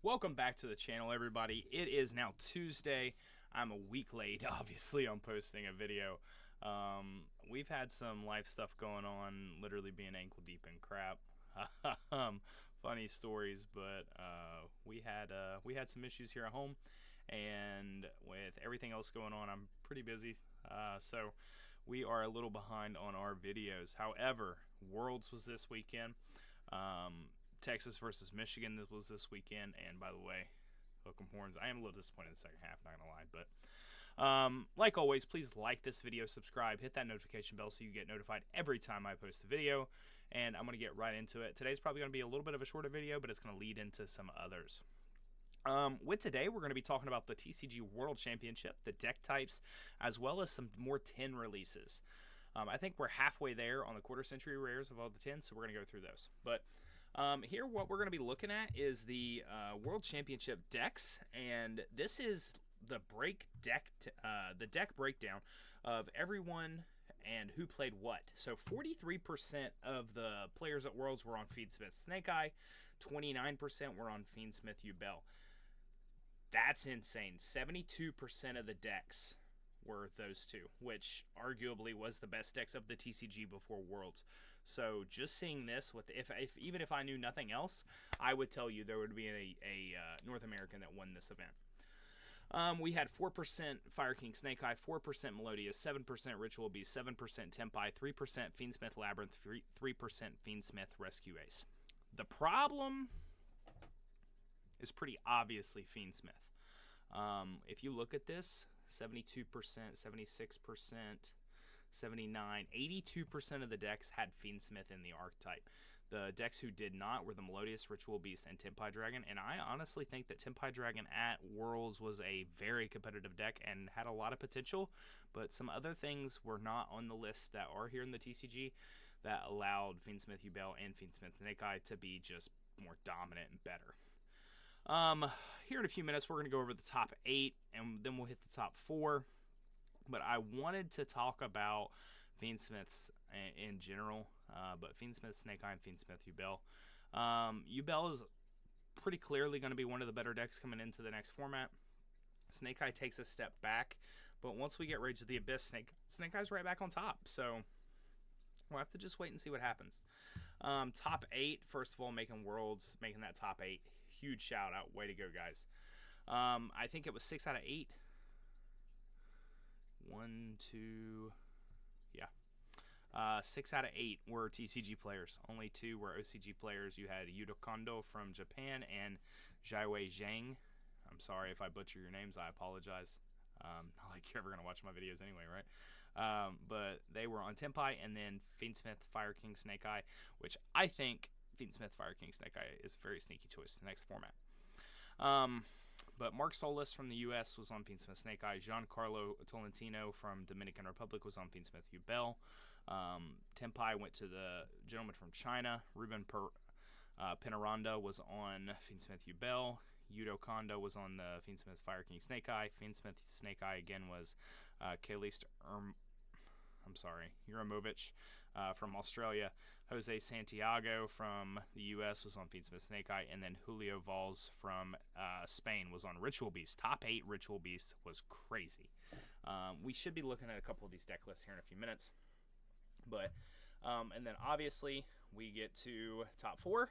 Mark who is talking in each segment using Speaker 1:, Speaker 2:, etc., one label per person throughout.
Speaker 1: Welcome back to the channel, everybody. It is now Tuesday. I'm a week late, obviously, on posting a video. We've had some life stuff going on, literally being ankle deep in crap. Funny stories, but we had some issues here at home, and with everything else going on, I'm pretty busy. So we are a little behind on our videos. However, Worlds was this weekend. Texas versus Michigan was this weekend, and by the way, hook 'em horns, I am a little disappointed in the second half, not gonna lie, but like always, please like this video, subscribe, hit that notification bell so you get notified every time I post a video, and I'm gonna get right into it. Today's probably gonna be a little bit of a shorter video, but it's gonna lead into some others. With today, we're going to be talking about the TCG World Championship, the deck types, as well as some more 10 releases. I think we're halfway there on the quarter century rares of all the 10, so we're going to go through those. But here, what we're going to be looking at is the World Championship decks, and this is the the deck breakdown of everyone and who played what. So 43% of the players at Worlds were on Fiendsmith Snake Eye, 29% were on Fiendsmith Yubel. That's insane. 72% of the decks were those two, which arguably was the best decks of the TCG before Worlds. So just seeing this, with even if I knew nothing else, I would tell you there would be a North American that won this event. We had 4% Fire King Snake Eye, 4% Melodious, 7% Ritual Beast, 7% Tempai, 3% Fiendsmith Labyrinth, 3% Fiendsmith Rescue Ace. The problem is pretty obviously Fiendsmith. If you look at this, 72%, 76%, 79%, 82% of the decks had Fiendsmith in the archetype. The decks who did not were the Melodious, Ritual Beast, and Tempai Dragon, and I honestly think that Tempai Dragon at Worlds was a very competitive deck and had a lot of potential, but some other things were not on the list that are here in the TCG that allowed Fiendsmith Yubel and Fiendsmith Snake Eye to be just more dominant and better. Here in a few minutes, we're going to go over the top 8, and then we'll hit the top 4. But I wanted to talk about Fiendsmiths in general, but Fiendsmith Snake Eye and Fiendsmith Yubel. Yubel is pretty clearly going to be one of the better decks coming into the next format. Snake Eye takes a step back, but once we get Rage of the Abyss, Snake Eye's right back on top. So we'll have to just wait and see what happens. Top 8, first of all, making Worlds, making that top 8. Huge shout out. Way to go, guys. I think it was 6 out of 8. 1, 2, yeah. 6 out of 8 were TCG players. Only 2 were OCG players. You had Yuto Kondo from Japan and Jaiwei Zhang. I'm sorry if I butcher your names. I apologize. Not like you're ever going to watch my videos anyway, right? But they were on Tempai, and then Fiendsmith Fire King Snake Eye, which I think Fiendsmith Fire King Snake Eye is a very sneaky choice to the next format. But Mark Solis from the U.S. was on Fiendsmith Snake Eye. Giancarlo Tolentino from Dominican Republic was on Fiendsmith Yubel. Tempai went to the gentleman from China. Ruben Penaranda was on Fiendsmith Yubel. Yuto Kondo was on the Fiendsmith Fire King Snake Eye. Fiendsmith Snake Eye again was Kalist Juramovic from Australia. Jose Santiago from the U.S. was on Fiendsmith Snake Eye, and then Julio Valls from Spain was on Ritual Beast. Top 8 Ritual Beast was crazy. We should be looking at a couple of these deck lists here in a few minutes. But and then obviously we get to top 4,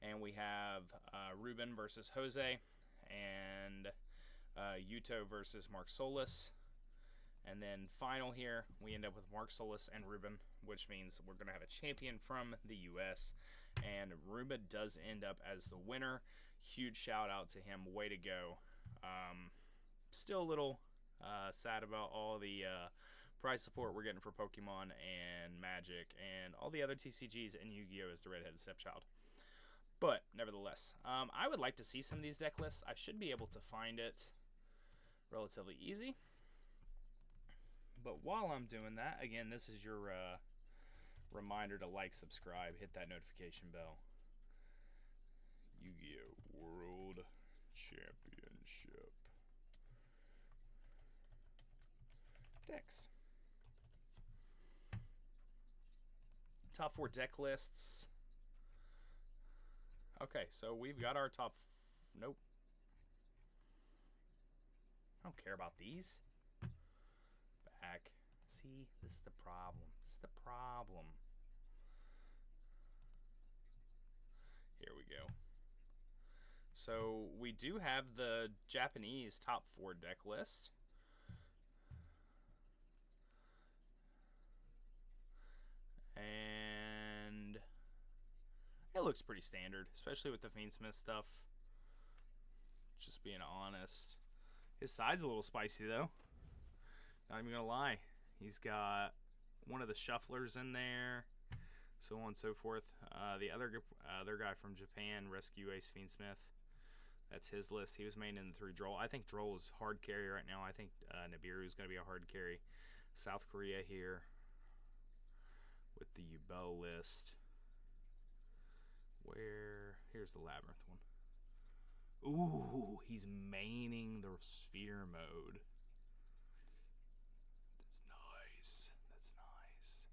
Speaker 1: and we have Ruben versus Jose, and Yuto versus Mark Solis. And then final here, we end up with Mark Solis and Ruben, which means we're going to have a champion from the U.S. And Ruben does end up as the winner. Huge shout out to him. Way to go. Still a little sad about all the prize support we're getting for Pokemon and Magic and all the other TCGs, and Yu-Gi-Oh! As the redheaded stepchild. But nevertheless, I would like to see some of these deck lists. I should be able to find it relatively easy. But while I'm doing that, again, this is your reminder to like, subscribe, hit that notification bell. Yu-Gi-Oh! World Championship decks. Top 4 deck lists. Okay, so we've got our top Nope. I don't care about these. Back. See, this is the problem. This is the problem. Here we go. So we do have the Japanese top 4 deck list. And it looks pretty standard, especially with the Fiendsmith stuff. Just being honest. His side's a little spicy though. Not even gonna lie. He's got one of the shufflers in there, so on and so forth. The other guy from Japan, Rescue Ace Fiendsmith. That's his list. He was main in the 3 Droll. I think Droll is hard carry right now. I think Nibiru is going to be a hard carry. South Korea here with the Yubel list. Here's the Labyrinth one. Ooh, he's maining the Sphere mode. That's nice. That's nice.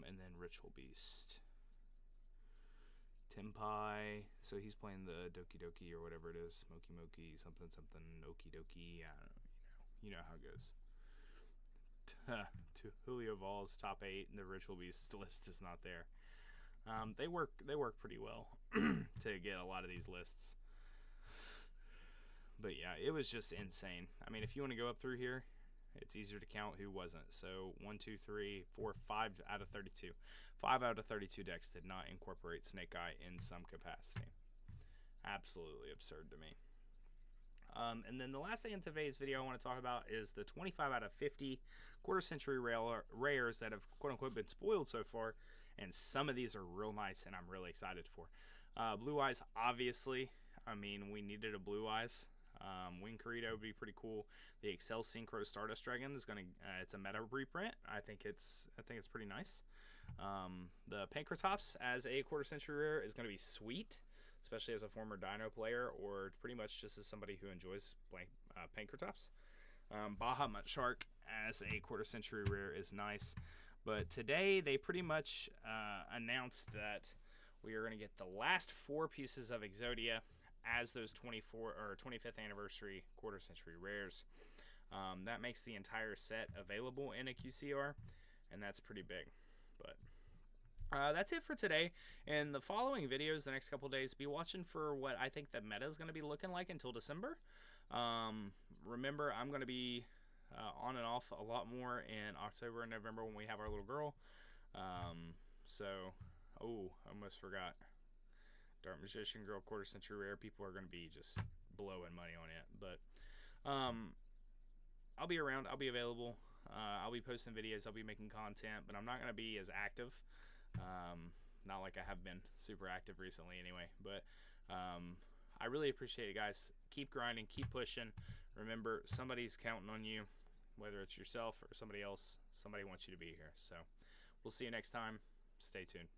Speaker 1: And then Ritual Beast. Tenpai, so he's playing the Doki Doki or whatever it is, Moki Moki, something something, Oki Doki. I don't know, you know how it goes. To Julio Val's top 8, and the Ritual Beast list is not there. They work pretty well to get a lot of these lists. But yeah, it was just insane. I mean, if you want to go up through here, it's easier to count who wasn't. So 1, 2, 3, 4, 5 out of 32. 5 out of 32 decks did not incorporate Snake Eye in some capacity. Absolutely absurd to me. And then the last thing in today's video I want to talk about is the 25 out of 50 quarter-century rares that have quote-unquote been spoiled so far. And some of these are real nice, and I'm really excited for. Blue Eyes, obviously. I mean, we needed a Blue Eyes. Wing Corrido would be pretty cool. The Excel Synchro Stardust Dragon is gonna. It's a meta reprint. I think it's pretty nice. The Pankratops as a quarter-century rare is gonna be sweet, especially as a former Dino player or pretty much just as somebody who enjoys playing Pankratops. Bahamut Shark as a quarter-century rare is nice, but today they pretty much announced that we are gonna get the last 4 pieces of Exodia as those 25th anniversary quarter-century rares. That makes the entire set available in a QCR, and that's pretty big. But that's it for today. In the following videos, the next couple days, be watching for what I think the meta is going to be looking like until December. Remember, I'm going to be on and off a lot more in October and November when we have our little girl. Almost forgot. Dark Magician Girl quarter-century rare. People are going to be just blowing money on it. But I'll be around. I'll be available. I'll be posting videos. I'll be making content. But I'm not going to be as active. Not like I have been super active recently anyway. But I really appreciate it, guys. Keep grinding. Keep pushing. Remember, somebody's counting on you. Whether it's yourself or somebody else. Somebody wants you to be here. So we'll see you next time. Stay tuned.